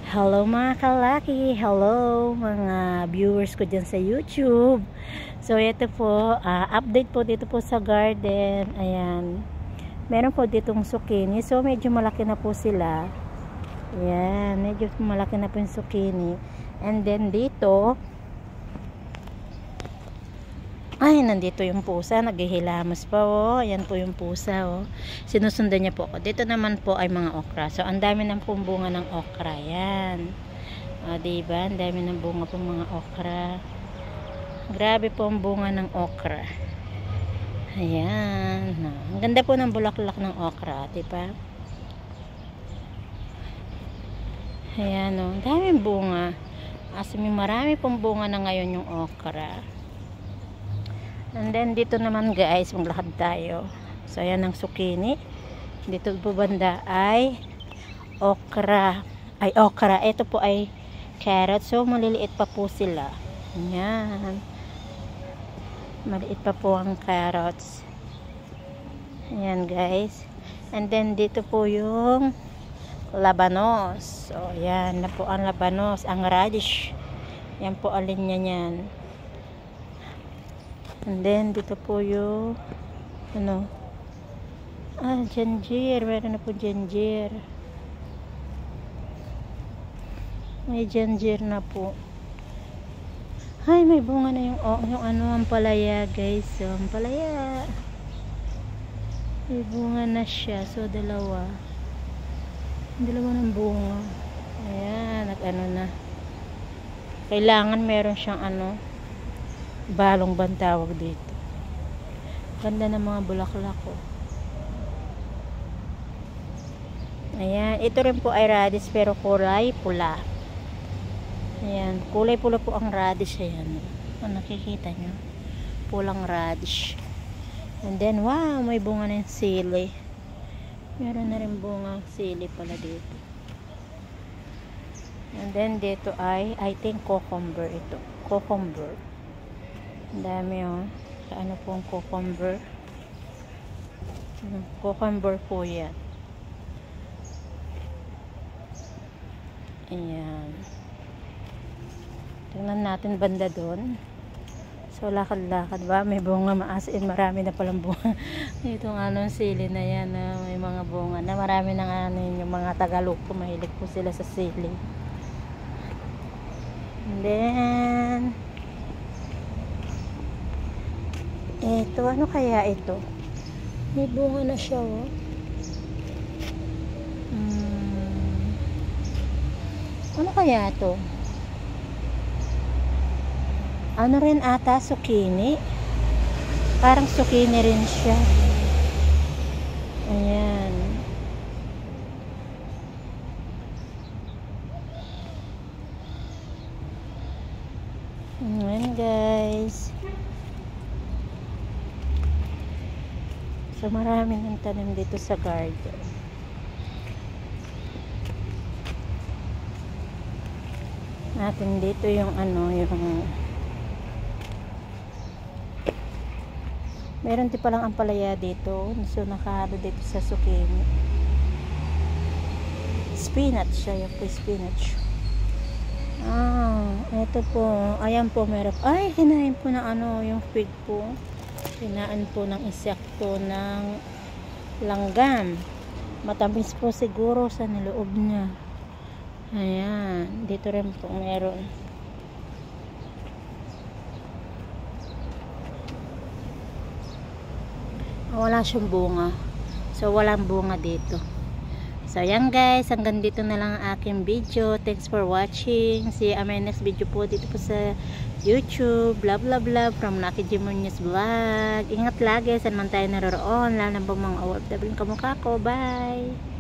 Hello mga kalaki, hello mga viewers ko dyan sa YouTube. So ito po, update po dito po sa garden. Ayan, meron po ditong zucchini. So medyo malaki na po sila. Ayan, medyo malaki na po yung zucchini. And then dito, ay, nandito yung pusa, naghihilamos pa, oh. Ayan po yung pusa, oh. Sinusundan niya po ako. Dito naman po ay mga okra. So, ang dami ng bunga ng okra. Ayan. O, diba? Ang dami ng bunga po mga okra. Grabe po ang bunga ng okra. Ayan. Ang ganda po ng bulaklak ng okra, diba? Ayan, oh. Ang daming bunga. Kasi marami pong bunga na ngayon yung okra. And then dito naman guys, maglakad tayo. So ayan ang zucchini. Dito po banda ay okra. Ay okra. Ito po ay carrot. So maliliit pa po sila. Ayan. Maliit pa po ang carrots. Ayan guys. And then dito po yung labanos. So ayan na po ang labanos. Ang radish. Yan po alin niya yan. And then, dito po yung ginger. Meron na po ginger. May ginger na po. Ay, may bunga na yung ampalaya, guys. So, ampalaya. May bunga na siya. So, dalawa ng bunga. Ayan, na. Kailangan meron siyang balong bang tawag dito. Ganda ng mga bulaklak ko. Ayan, ito rin po ay radish pero kulay pula. Ayan, kulay pula po ang radish. Ayan, nakikita nyo, pulang radish. And then wow, may bunga na yung sili. Meron na rin bunga sili pala dito. And then dito ay I think cucumber ito. Cucumber. Ang dami, oh. Ano pong cucumber? Cucumber po yan. Ayan. Tingnan natin banda doon. So, lakad-lakad ba? May bunga maasin. Marami na palang bunga. Itong sili na yan. May mga bunga na. Marami na yung mga Tagalog po. Mahilig po sila sa sili. And then, ito, ano kaya ito? May bunga na siya, oh. Ano kaya ito? Ano rin ata, zucchini? Parang zucchini rin siya. Ayan. Ayan, guys. So maraming ang tanim dito sa garden. Natin dito yung meron din palang ampalaya dito. So nakahalo dito sa zucchini. Spinach siya, yung spinach. Ito po. Ayan po meron. Ay, hinahin po na yung fig po. Hinaan po ng insekto ng langgam. Matamis po siguro sa niloob niya. Ayan. Dito rin po meron. Wala siyang bunga. So, walang bunga dito. So, ayan guys. Hanggang dito na lang ang aking video. Thanks for watching. See you on my next video po dito po sa YouTube. Blah blah blah from Lucky Jimunyas Vlog. Ingat lagi. Saan man tayo naroroon. Lalo na po mga OFW kamukha ko. Bye!